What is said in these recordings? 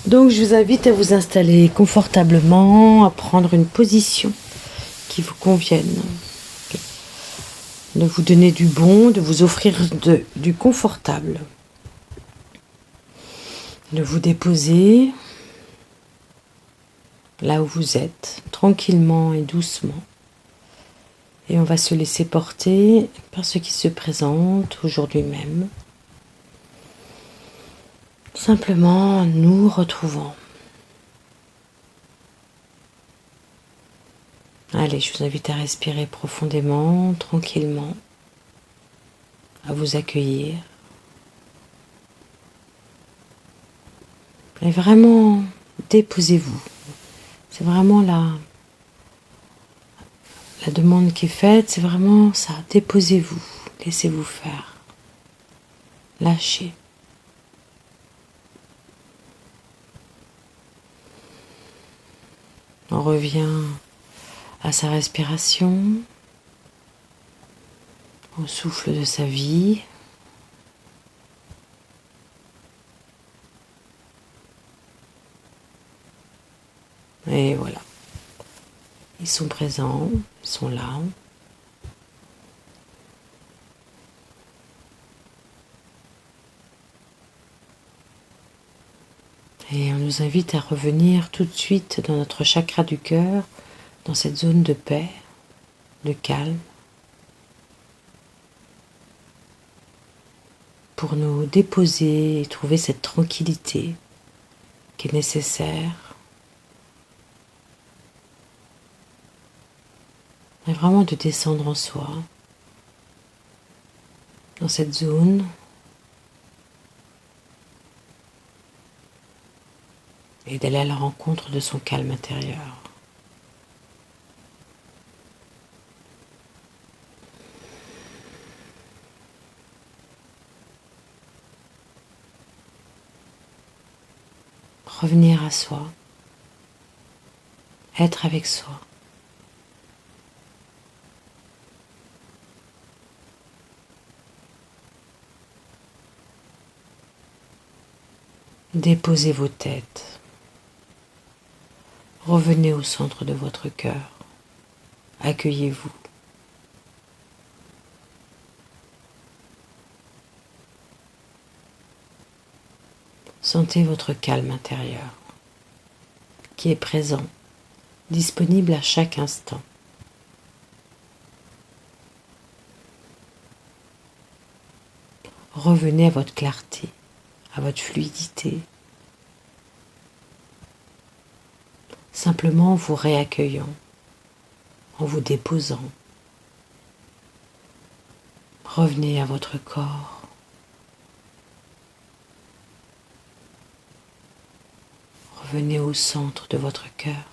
Donc je vous invite à vous installer confortablement, à prendre une position qui vous convienne, de vous donner du bon, de vous offrir du confortable, de vous déposer là où vous êtes, tranquillement et doucement. Et on va se laisser porter par ce qui se présente aujourd'hui même. Simplement nous retrouvant. Allez, je vous invite à respirer profondément, tranquillement, à vous accueillir. Et vraiment, déposez-vous. C'est vraiment la demande qui est faite, c'est vraiment ça. Déposez-vous, laissez-vous faire. Lâchez. On revient à sa respiration, au souffle de sa vie. Et voilà. Ils sont présents, ils sont là. Et on nous invite à revenir tout de suite dans notre chakra du cœur, dans cette zone de paix, de calme, pour nous déposer et trouver cette tranquillité qui est nécessaire. Et vraiment de descendre en soi, dans cette zone, et d'aller à la rencontre de son calme intérieur. Revenir à soi, être avec soi. Déposez vos têtes. Revenez au centre de votre cœur. Accueillez-vous. Sentez votre calme intérieur qui est présent, disponible à chaque instant. Revenez à votre clarté, à votre fluidité, simplement en vous réaccueillant, en vous déposant. Revenez à votre corps. Revenez au centre de votre cœur.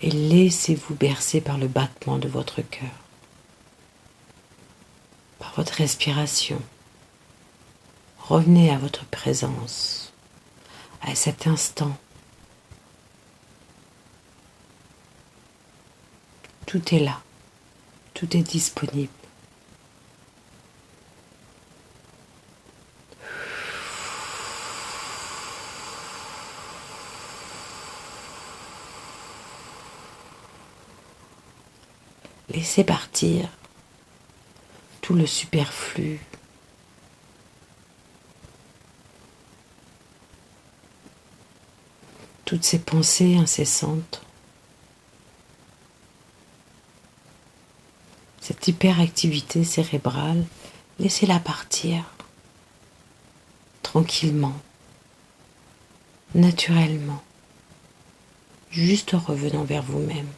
Et laissez-vous bercer par le battement de votre cœur, par votre respiration. Revenez à votre présence, à cet instant. Tout est là, tout est disponible. Laissez partir tout le superflu. Toutes ces pensées incessantes. Cette hyperactivité cérébrale, laissez-la partir tranquillement, naturellement, juste en revenant vers vous-même.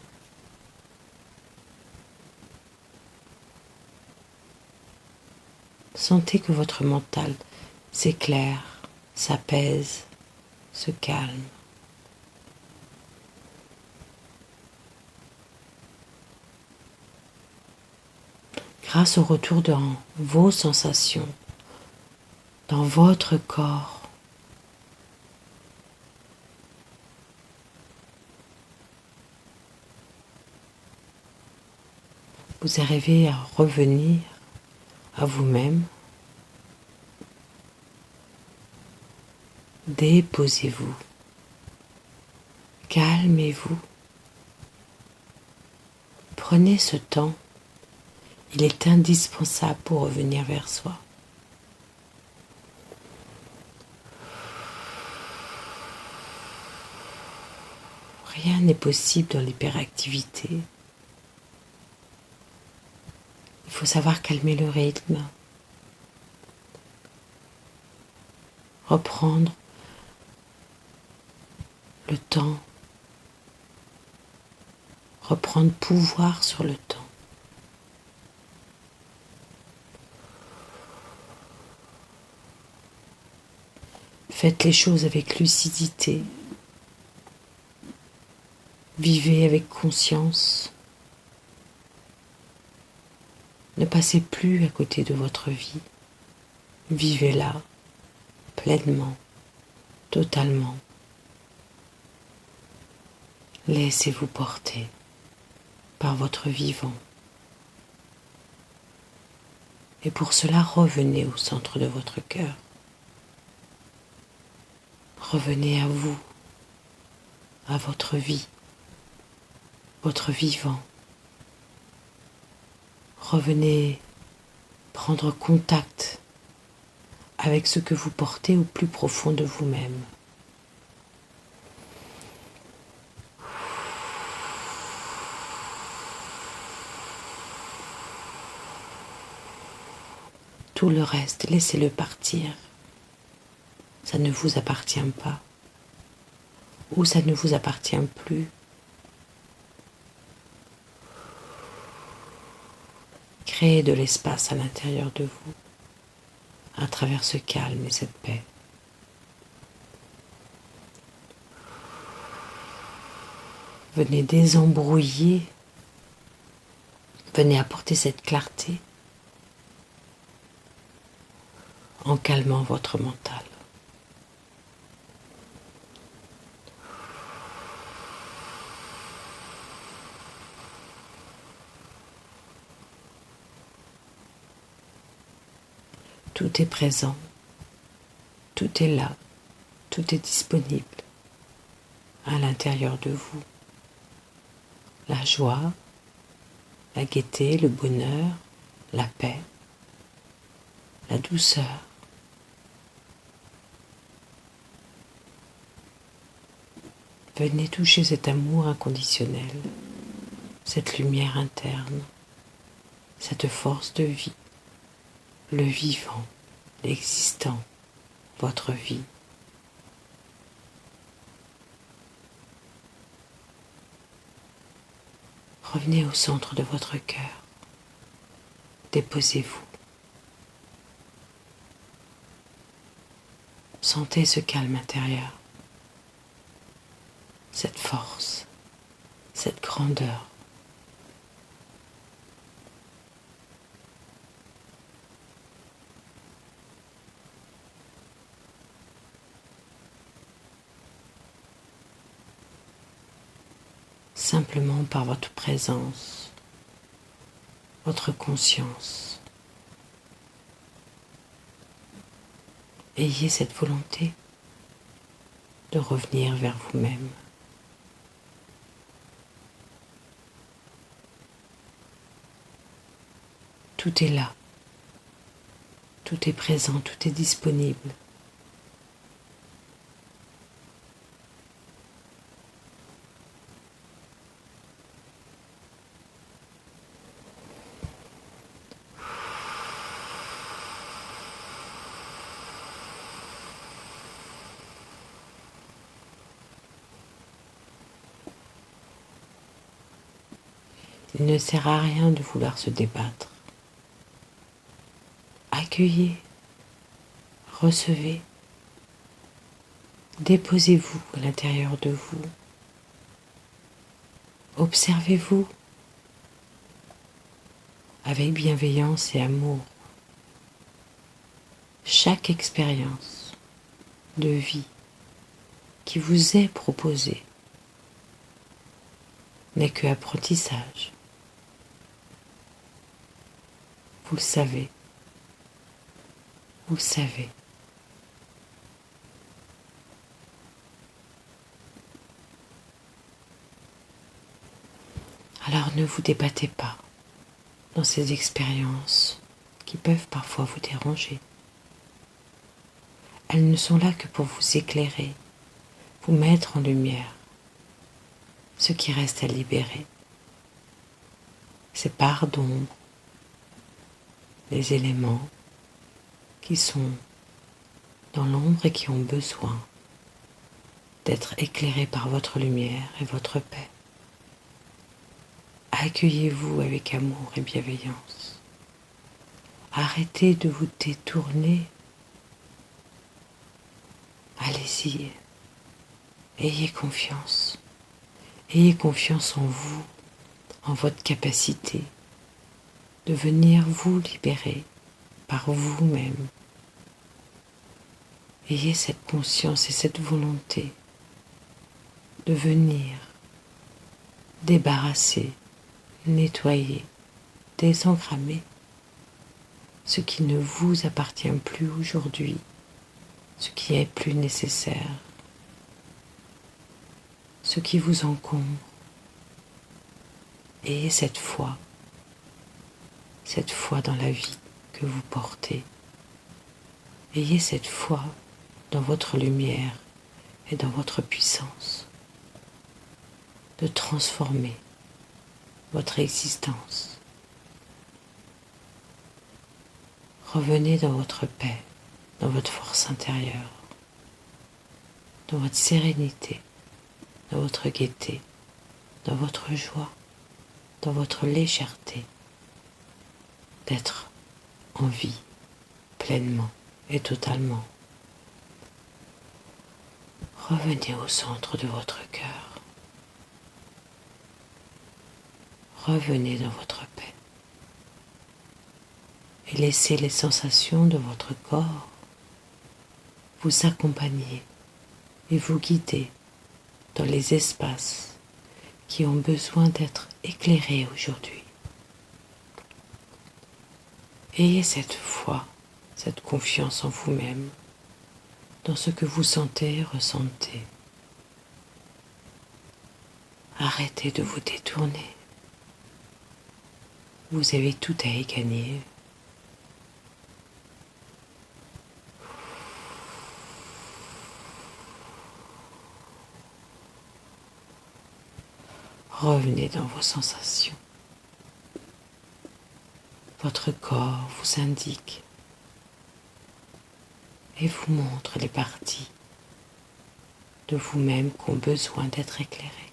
Sentez que votre mental s'éclaire, s'apaise, se calme. Grâce au retour dans vos sensations, dans votre corps, vous arrivez à revenir à vous-même. Déposez-vous, calmez-vous, prenez ce temps, il est indispensable pour revenir vers soi. Rien n'est possible dans l'hyperactivité. Il faut savoir calmer le rythme, reprendre le temps, reprendre pouvoir sur le temps. Faites les choses avec lucidité. Vivez avec conscience. Ne passez plus à côté de votre vie. Vivez-la pleinement, totalement. Laissez-vous porter par votre vivant. Et pour cela, revenez au centre de votre cœur. Revenez à vous, à votre vie, votre vivant. Revenez prendre contact avec ce que vous portez au plus profond de vous-même. Tout le reste, laissez-le partir. Ça ne vous appartient pas. Ou ça ne vous appartient plus. Créez de l'espace à l'intérieur de vous, à travers ce calme et cette paix. Venez désembrouiller, venez apporter cette clarté en calmant votre mental. Tout est présent, tout est là, tout est disponible à l'intérieur de vous. La joie, la gaieté, le bonheur, la paix, la douceur. Venez toucher cet amour inconditionnel, cette lumière interne, cette force de vie, le vivant, l'existant, votre vie. Revenez au centre de votre cœur. Déposez-vous. Sentez ce calme intérieur, cette force, cette grandeur. Simplement par votre présence, votre conscience. Ayez cette volonté de revenir vers vous-même. Tout est là, tout est présent, tout est disponible. Il ne sert à rien de vouloir se débattre. Accueillez, recevez, déposez-vous à l'intérieur de vous. Observez-vous avec bienveillance et amour. Chaque expérience de vie qui vous est proposée n'est que apprentissage. Vous le savez, vous savez. Alors ne vous débattez pas dans ces expériences qui peuvent parfois vous déranger. Elles ne sont là que pour vous éclairer, vous mettre en lumière ce qui reste à libérer, ces parts d'ombre, les éléments qui sont dans l'ombre et qui ont besoin d'être éclairés par votre lumière et votre paix. Accueillez-vous avec amour et bienveillance. Arrêtez de vous détourner. Allez-y, ayez confiance. Ayez confiance en vous, en votre capacité de venir vous libérer par vous-même. Ayez cette conscience et cette volonté de venir débarrasser, nettoyer, désengrammer ce qui ne vous appartient plus aujourd'hui, ce qui est plus nécessaire, ce qui vous encombre. Ayez cette foi dans la vie que vous portez. Ayez cette foi dans votre lumière et dans votre puissance de transformer votre existence. Revenez dans votre paix, dans votre force intérieure, dans votre sérénité, dans votre gaieté, dans votre joie, dans votre légèreté, d'être en vie pleinement et totalement. Revenez au centre de votre cœur. Revenez dans votre paix et laissez les sensations de votre corps vous accompagner et vous guider dans les espaces qui ont besoin d'être éclairés aujourd'hui. Ayez cette foi, cette confiance en vous-même, dans ce que vous sentez et ressentez. Arrêtez de vous détourner. Vous avez tout à y gagner. Revenez dans vos sensations. Votre corps vous indique et vous montre les parties de vous-même qui ont besoin d'être éclairées.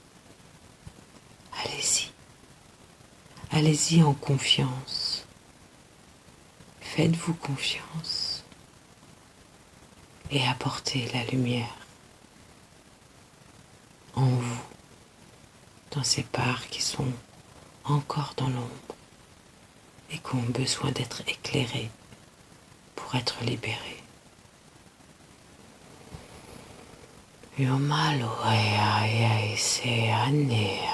Allez-y. Allez-y en confiance. Faites-vous confiance et apportez la lumière en vous, dans ces parts qui sont encore dans l'ombre et qui ont besoin d'être éclairées pour être libérées. Yomaloya se anea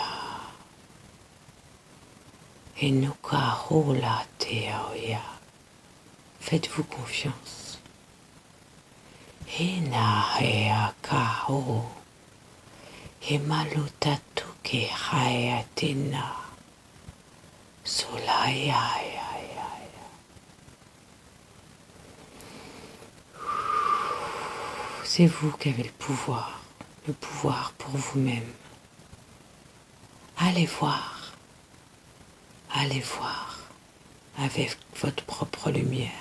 enuka hula teoya. Faites-vous confiance. Hena hea kao hemalutatuke hayatina solaya. C'est vous qui avez le pouvoir pour vous-même. Allez voir avec votre propre lumière,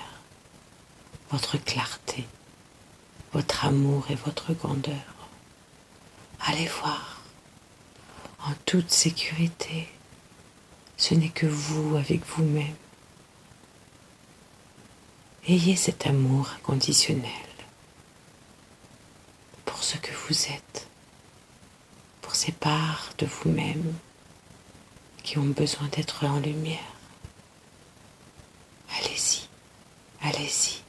votre clarté, votre amour et votre grandeur. Allez voir en toute sécurité. Ce n'est que vous avec vous-même. Ayez cet amour inconditionnel pour ce que vous êtes, pour ces parts de vous-même qui ont besoin d'être en lumière. Allez-y, allez-y.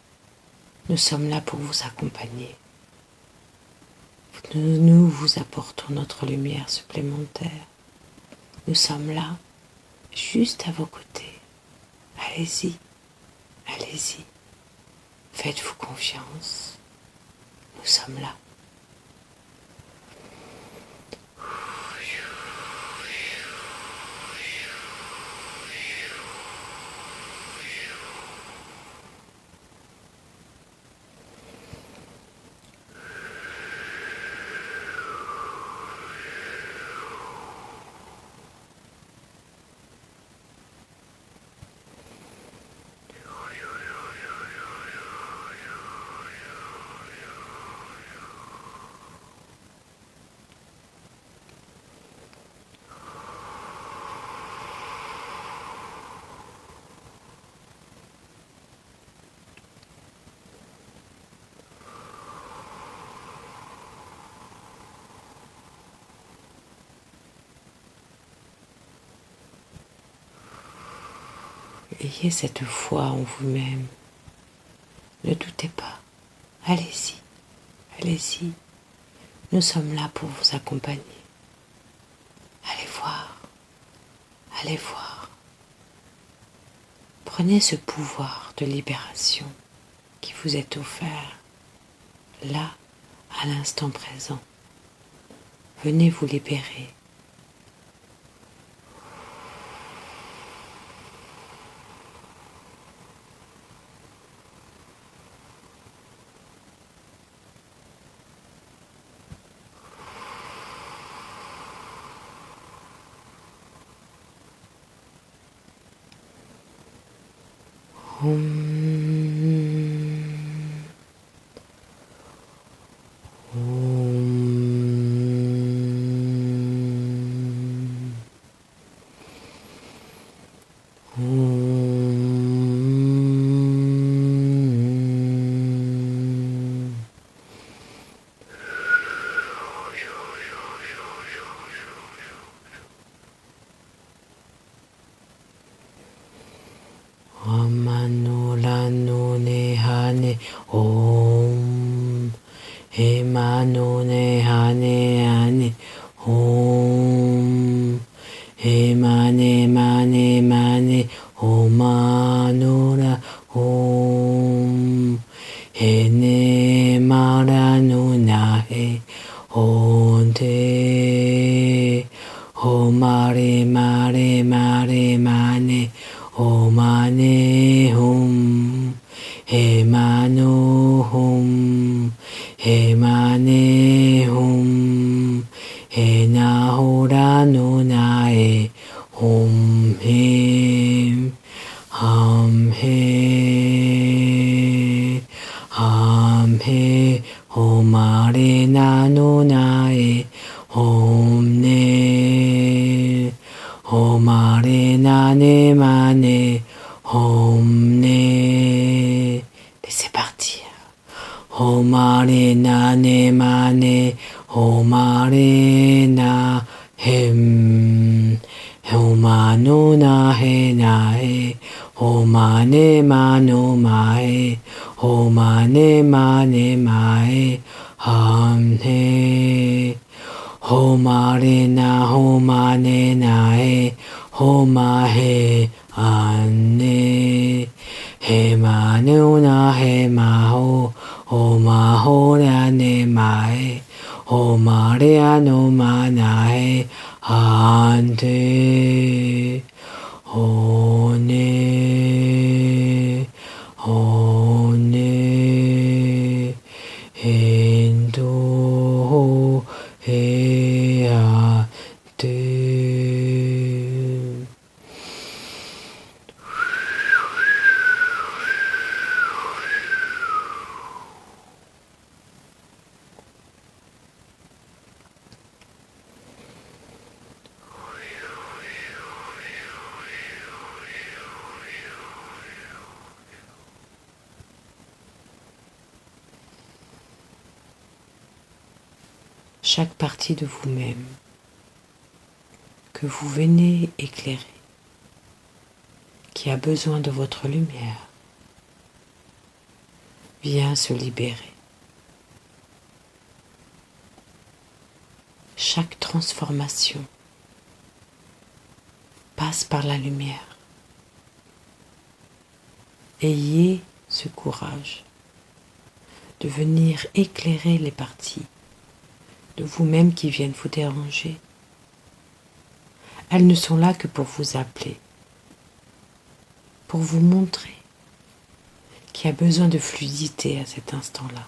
Nous sommes là pour vous accompagner. Nous vous apportons notre lumière supplémentaire. Nous sommes là, juste à vos côtés. Allez-y, allez-y. Faites-vous confiance. Nous sommes là. Ayez cette foi en vous-même. Ne doutez pas. Allez-y, allez-y. Nous sommes là pour vous accompagner. Allez voir, allez voir. Prenez ce pouvoir de libération qui vous est offert, là, à l'instant présent. Venez vous libérer. Manole Om Emanone Hane Om Emane Omanola Om Ene Maranunahe Onte Omare Mane Omane Hum Emano Hum Emane Hum Enahora Nunae Hum Him Ham He Omare Nanunae Omne Omare Nane Mane Omne. Laissez partir. Omare Nane Mane Omare Na Hem Omano Nahe Nahe Omane Mano Mae Omane Mane Mae Amne Homare na homane nae homahe ane hemanu na hemaho omaho rane mae homare ano manae ante one endo chaque partie de vous-même que vous venez éclairer, qui a besoin de votre lumière, vient se libérer. Chaque transformation passe par la lumière. Ayez ce courage de venir éclairer les parties de vous-même qui viennent vous déranger. Elles ne sont là que pour vous appeler, pour vous montrer qu'il y a besoin de fluidité à cet instant-là.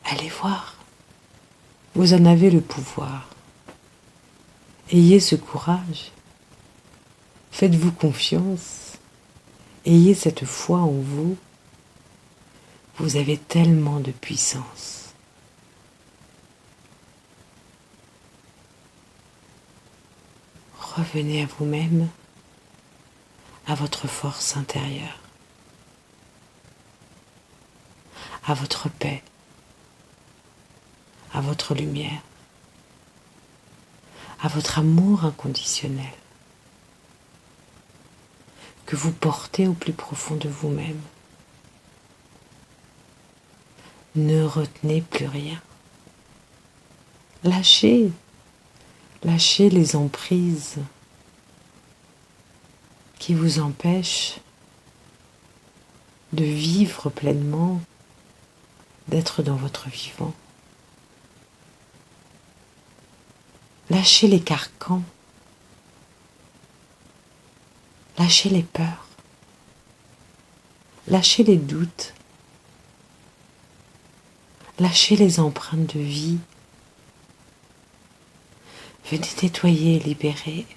Allez voir, vous en avez le pouvoir. Ayez ce courage, faites-vous confiance, ayez cette foi en vous. Vous avez tellement de puissance. Revenez à vous-même, à votre force intérieure, à votre paix, à votre lumière, à votre amour inconditionnel que vous portez au plus profond de vous-même. Ne retenez plus rien. Lâchez les emprises qui vous empêchent de vivre pleinement, d'être dans votre vivant. Lâchez les carcans, lâchez les peurs, lâchez les doutes, lâchez les empreintes de vie. Venez nettoyer et libérer.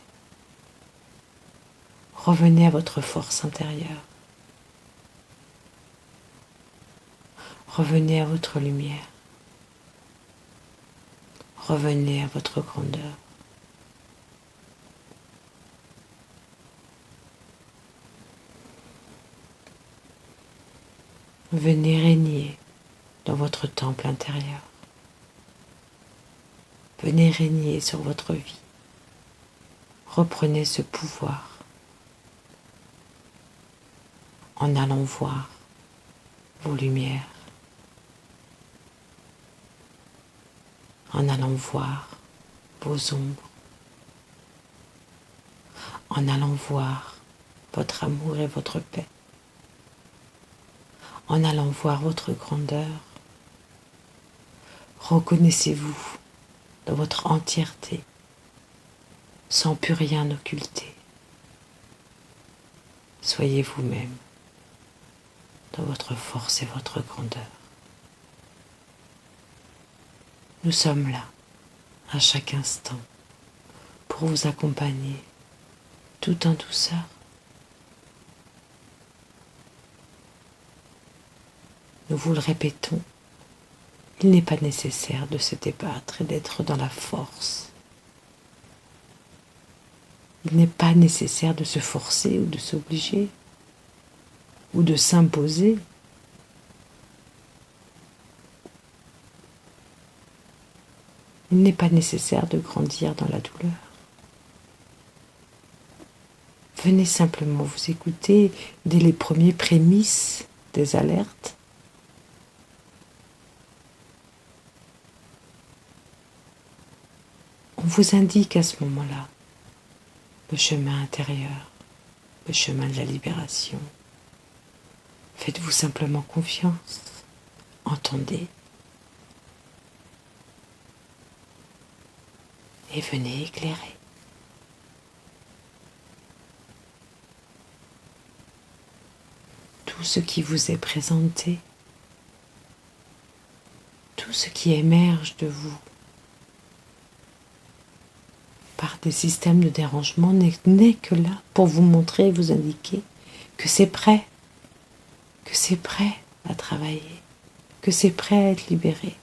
Revenez à votre force intérieure. Revenez à votre lumière. Revenez à votre grandeur. Venez régner dans votre temple intérieur. Venez régner sur votre vie. Reprenez ce pouvoir en allant voir vos lumières, en allant voir vos ombres, en allant voir votre amour et votre paix, en allant voir votre grandeur. Reconnaissez-vous dans votre entièreté, sans plus rien occulter. Soyez vous-même dans votre force et votre grandeur. Nous sommes là, à chaque instant, pour vous accompagner, tout en douceur. Nous vous le répétons, il n'est pas nécessaire de se débattre et d'être dans la force. Il n'est pas nécessaire de se forcer ou de s'obliger ou de s'imposer. Il n'est pas nécessaire de grandir dans la douleur. Venez simplement vous écouter dès les premiers prémices des alertes. On vous indique à ce moment-là le chemin intérieur, le chemin de la libération. Faites-vous simplement confiance, entendez et venez éclairer. Tout ce qui vous est présenté, tout ce qui émerge de vous, par des systèmes de dérangement n'est que là pour vous montrer et vous indiquer que c'est prêt à travailler, que c'est prêt à être libéré.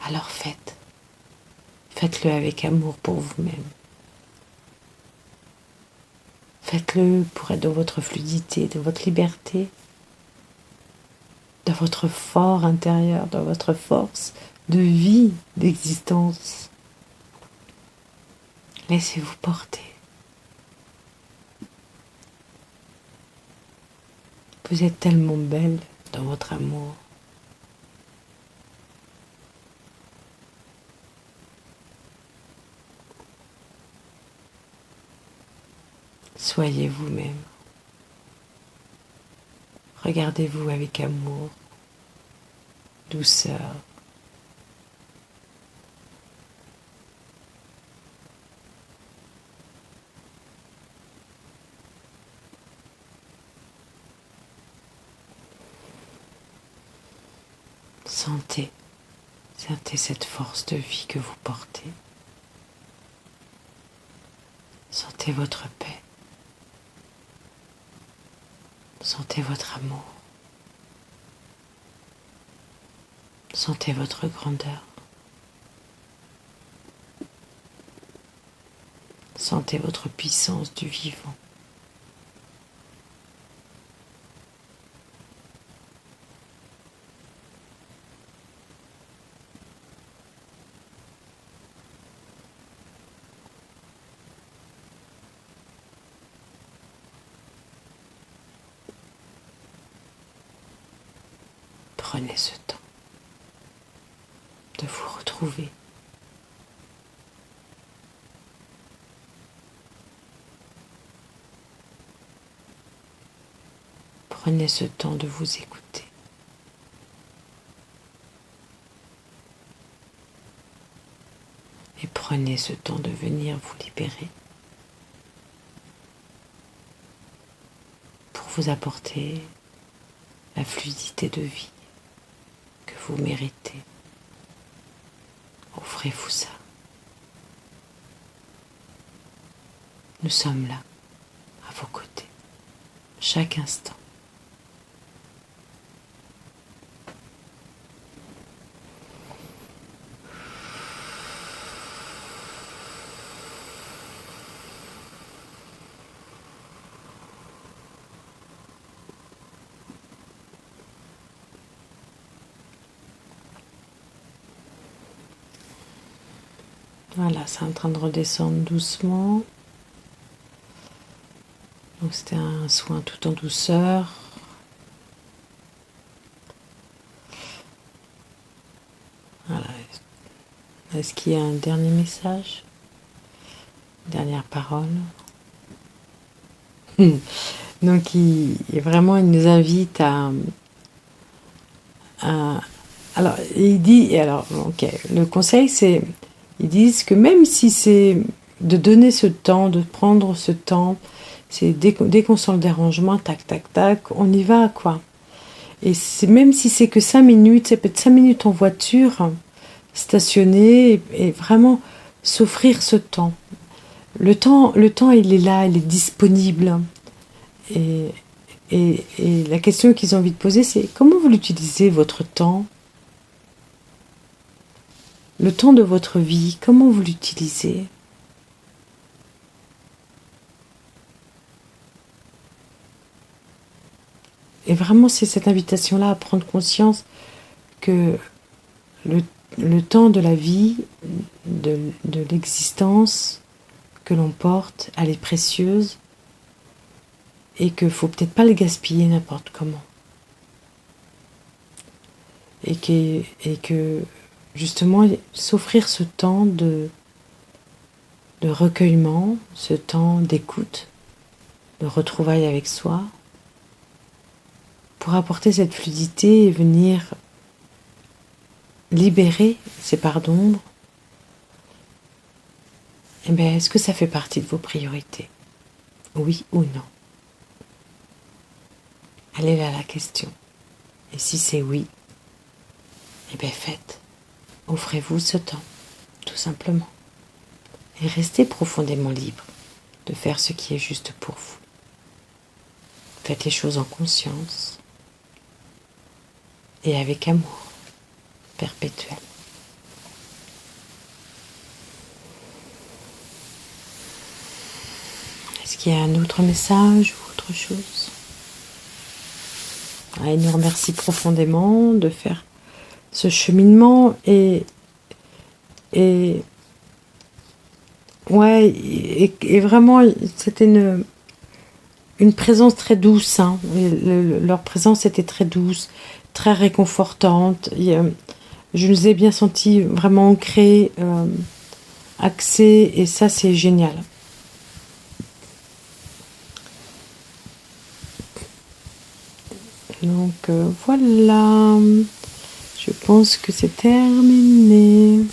Alors faites-le avec amour pour vous-même. Faites-le pour être dans votre fluidité, dans votre liberté, dans votre fort intérieur, dans votre force de vie, d'existence. Laissez-vous porter. Vous êtes tellement belle dans votre amour. Soyez vous-même. Regardez-vous avec amour, douceur. Sentez cette force de vie que vous portez. Sentez votre paix. Sentez votre amour. Sentez votre grandeur. Sentez votre puissance du vivant. Prenez ce temps de vous retrouver. Prenez ce temps de vous écouter. Et prenez ce temps de venir vous libérer pour vous apporter la fluidité de vie que vous méritez. Offrez-vous ça. Nous sommes là, à vos côtés, chaque instant. Voilà, c'est en train de redescendre doucement. Donc c'était un soin tout en douceur. Voilà. Est-ce qu'il y a un dernier message? Dernière parole? Donc il nous invite alors il dit, ok, le conseil c'est, ils disent que même si c'est de donner ce temps, de prendre ce temps, c'est dès qu'on sent le dérangement, tac, tac, tac, on y va, quoi. Et même si c'est que 5 minutes, ça peut être 5 minutes en voiture, stationner et vraiment s'offrir ce temps. Le temps, il est là, il est disponible. Et la question qu'ils ont envie de poser, c'est comment vous l'utilisez, votre temps? Le temps de votre vie, comment vous l'utilisez? Et vraiment, c'est cette invitation-là à prendre conscience que le temps de la vie, de l'existence que l'on porte, elle est précieuse et qu'il ne faut peut-être pas le gaspiller n'importe comment. Et que justement, s'offrir ce temps de recueillement, ce temps d'écoute, de retrouvailles avec soi, pour apporter cette fluidité et venir libérer ces parts d'ombre, eh bien, est-ce que ça fait partie de vos priorités? Oui ou non? Elle est là la question. Et si c'est oui, eh bien faites. Offrez-vous ce temps, tout simplement. Et restez profondément libre de faire ce qui est juste pour vous. Faites les choses en conscience et avec amour perpétuel. Est-ce qu'il y a un autre message ou autre chose? Il nous remercie profondément de faire ce cheminement et vraiment c'était une présence très douce, hein. Leur présence était très douce, très réconfortante. Je nous ai bien senti vraiment ancrés, axés, et ça c'est génial. Donc voilà, je pense que c'est terminé.